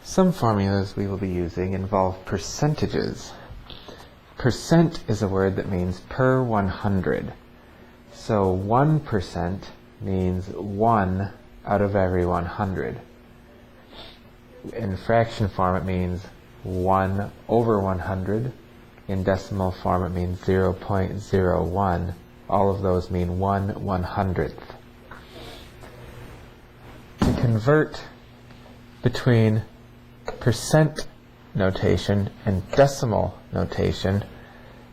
Some formulas we will be using involve percentages. Percent is a word that means per 100. So 1% means 1 out of every 100. In fraction form it means 1 over 100. In decimal form it means 0.01. All of those mean 1/100th. To convert between percent notation and decimal notation,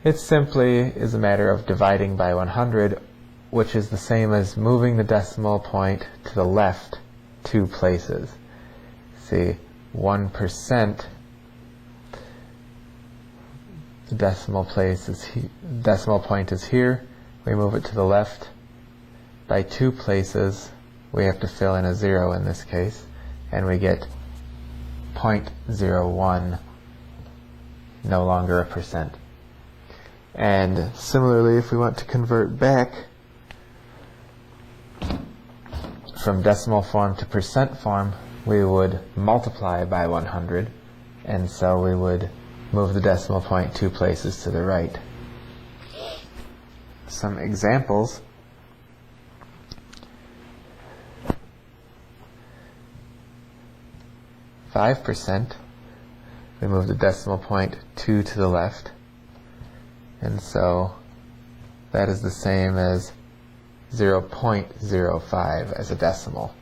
it simply is a matter of dividing by 100, which is the same as moving the decimal point to the left 2 places. See, 1%, the decimal point is here, we move it to the left by 2 places, we have to fill in a 0 in this case, and we get 0.01, no longer a percent. And similarly, if we want to convert back from decimal form to percent form, we would multiply by 100, and so we would move the decimal point 2 places to the right. Some examples. %, we move the decimal point 2 to the left, and so that is the same as 0.05 as a decimal.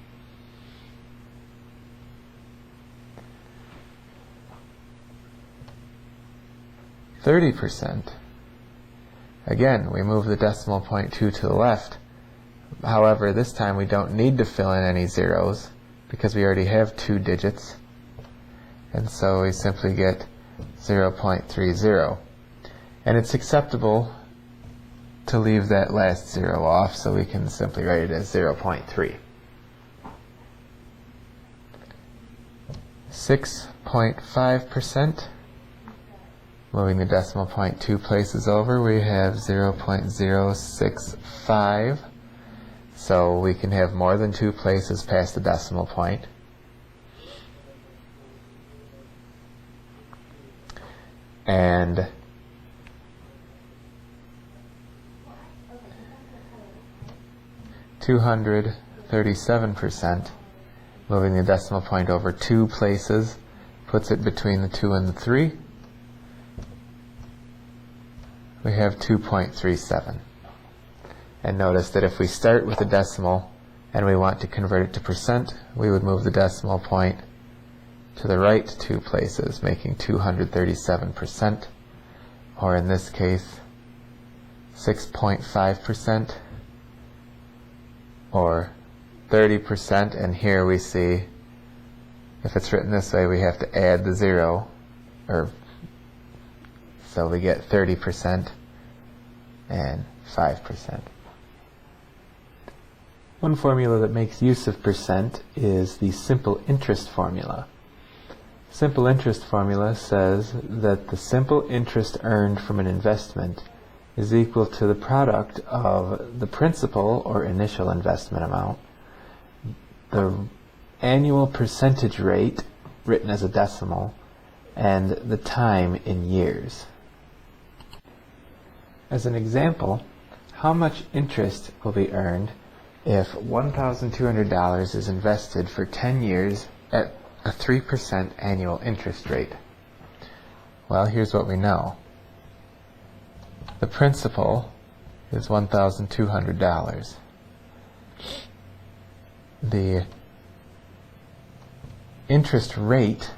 %, again, we move the decimal point 2 to the left. However, this time we don't need to fill in any zeros because we already have 2 digits. And so we simply get 0.30. And it's acceptable to leave that last 0 off, so we can simply write it as 0.3. 6.5%. Moving the decimal point 2 places over, we have 0.065. So we can have more than 2 places past the decimal point. And %237%, moving the decimal point over 2 places, puts it between the 2 and the 3. We have 2.37. And notice that if we start with a decimal and we want to convert it to percent, we would move the decimal point to the right 2 places, making 237%, or in this case 6.5%, or 30%, and here we see, if it's written this way, we have to add the 0, so we get 30% and 5%. One formula that makes use of percent is the simple interest formula. Simple interest formula says that the simple interest earned from an investment is equal to the product of the principal or initial investment amount, the annual percentage rate written as a decimal, and the time in years. As an example, how much interest will be earned if $1,200 is invested for 10 years at a 3% annual interest rate? Well, here's what we know. The principal is $1,200. The interest rate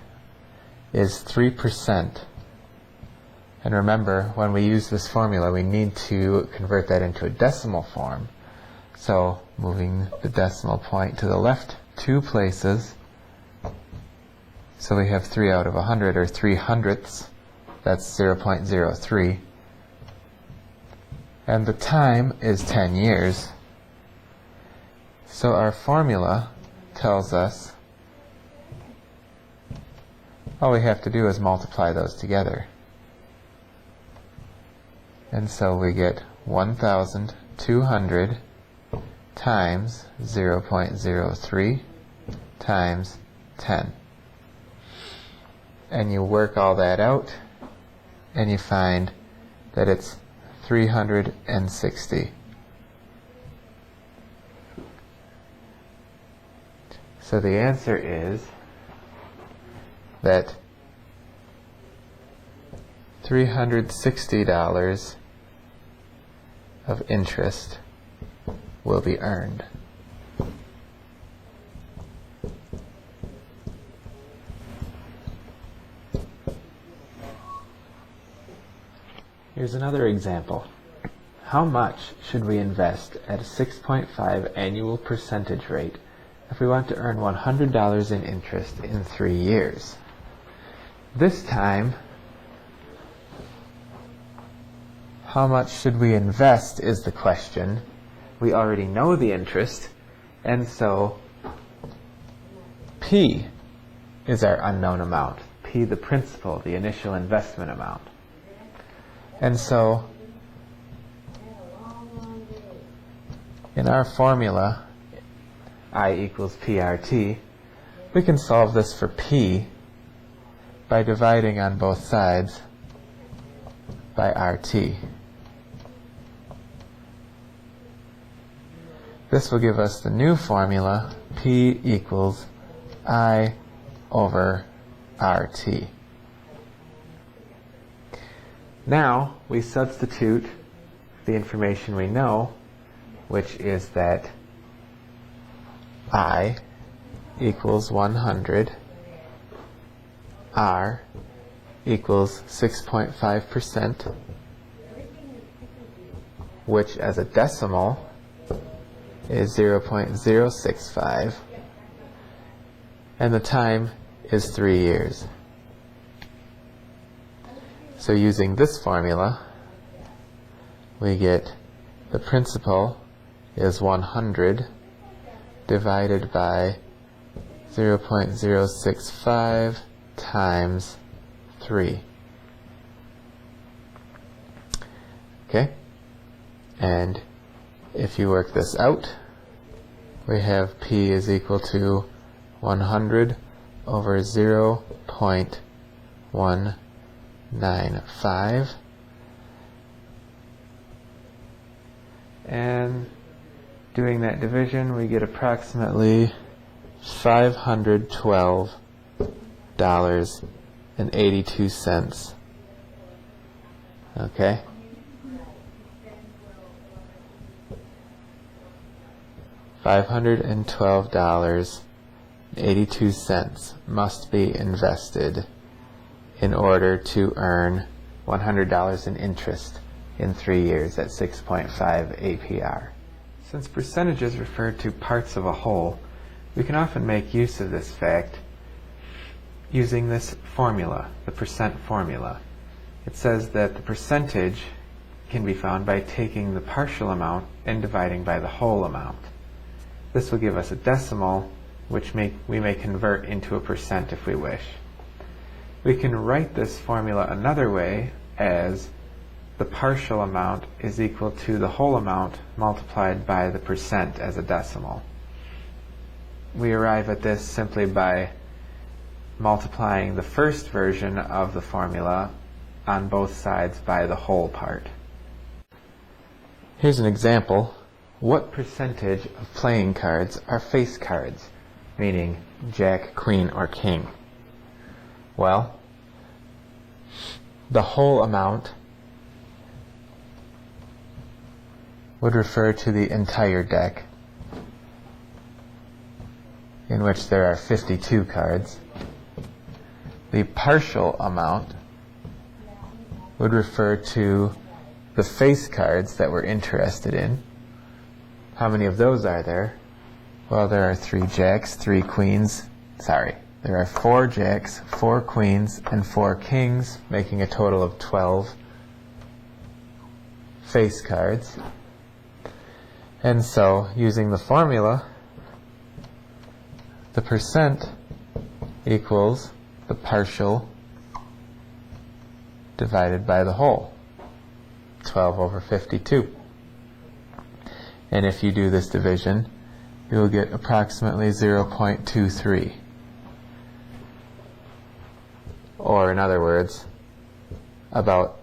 is 3%. And remember, when we use this formula, we need to convert that into a decimal form. So, moving the decimal point to the left 2 places, so we have 3 out of 100, or 3/100ths. That's 0.03. And the time is 10 years. So our formula tells us all we have to do is multiply those together. And so we get 1,200 times 0.03 times 10. and you work all that out, and you find that it's 360. So the answer is that $360 of interest will be earned. Here's another example. How much should we invest at a 6.5 annual percentage rate if we want to earn $100 in interest in 3 years? This time, how much should we invest is the question. We already know the interest, and so P is our unknown amount. P, the principal, the initial investment amount. And so in our formula, I equals PRT, we can solve this for P by dividing on both sides by RT. This will give us the new formula, P equals I over RT. Now we substitute the information we know, which is that I equals 100, R equals 6.5%, which as a decimal is 0.065, and the time is 3 years. So using this formula, we get the principal is 100 divided by 0.065 times 3. Okay? And if you work this out, we have P is equal to 100 over 0.195. And doing that division, we get approximately $512.82. Okay? $512.82 must be invested in order to earn $100 in interest in 3 years at 6.5 APR. Since percentages refer to parts of a whole, we can often make use of this fact using this formula, the percent formula. It says that the percentage can be found by taking the partial amount and dividing by the whole amount. This will give us a decimal, which we may convert into a percent if we wish. We can write this formula another way as the partial amount is equal to the whole amount multiplied by the percent as a decimal. We arrive at this simply by multiplying the first version of the formula on both sides by the whole part. Here's an example. What percentage of playing cards are face cards, meaning Jack, Queen, or King? Well, the whole amount would refer to the entire deck, in which there are 52 cards. The partial amount would refer to the face cards that we're interested in. How many of those are there? Well, there are 3 jacks, 3 queens. There are 4 jacks, 4 queens, and 4 kings, making a total of 12 face cards. And so, using the formula, the percent equals the partial divided by the whole, 12 over 52. And if you do this division, you will get approximately 0.23. or in other words, about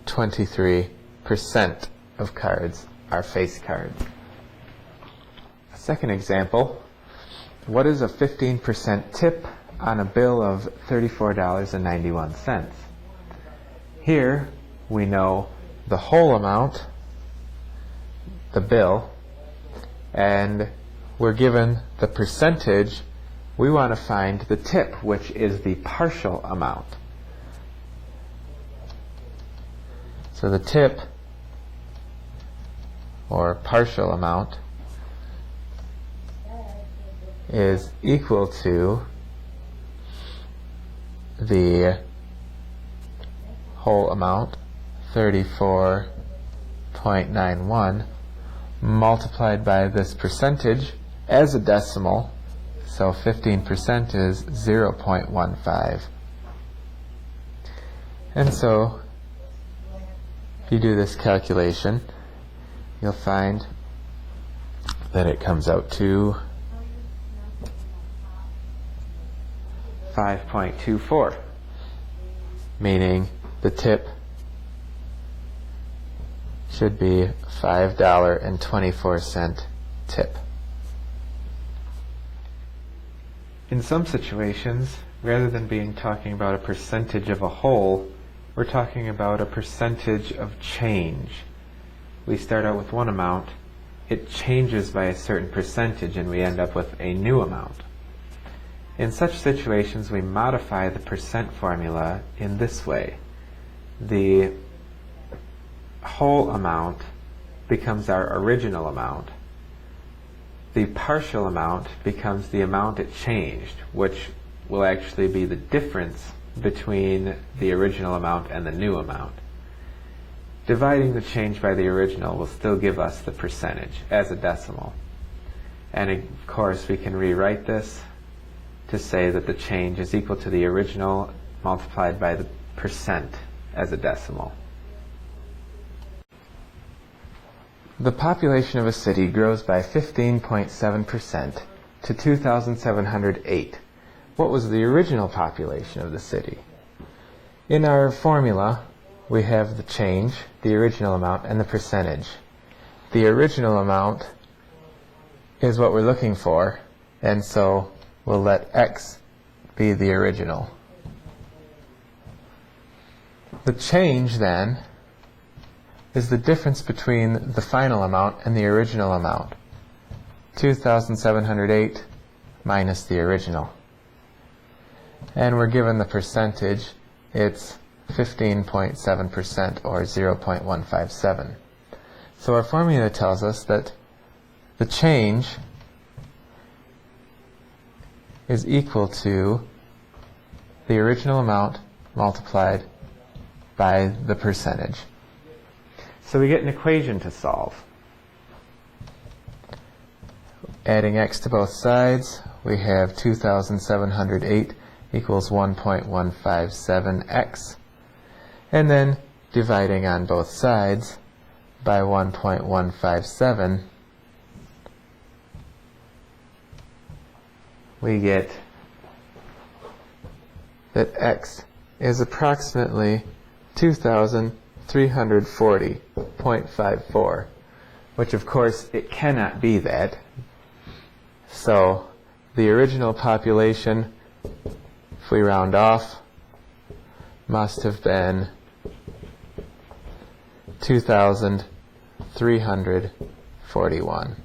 23% of cards are face cards. A second example, what is a 15% tip on a bill of $34.91? Here we know the whole amount, the bill, and we're given the percentage. We want to find the tip, which is the partial amount. So the tip, or partial amount, is equal to the whole amount, 34.91, multiplied by this percentage as a decimal, so 15% is 0.15. And so if you do this calculation, you'll find that it comes out to 5.24, meaning the tip should be $5.24 tip. In some situations, rather than talking about a percentage of a whole, we're talking about a percentage of change. We start out with one amount, it changes by a certain percentage, and we end up with a new amount. In such situations, we modify the percent formula in this way. The whole amount becomes our original amount. The partial amount becomes the amount it changed, which will actually be the difference between the original amount and the new amount. Dividing the change by the original will still give us the percentage as a decimal. And of course, we can rewrite this to say that the change is equal to the original multiplied by the percent as a decimal. The population of a city grows by 15.7% to 2,708. What was the original population of the city? In our formula, we have the change, the original amount, and the percentage. The original amount is what we're looking for, and so we'll let x be the original. The change, then, is the difference between the final amount and the original amount. 2,708 minus the original. And we're given the percentage. It's 15.7%, or 0.157. So our formula tells us that the change is equal to the original amount multiplied by the percentage. So we get an equation to solve. Adding x to both sides, we have 2,708 equals 1.157x. And then dividing on both sides by 1.157, we get that x is approximately 2,340.54, which of course it cannot be that. So the original population, if we round off, must have been 2,341.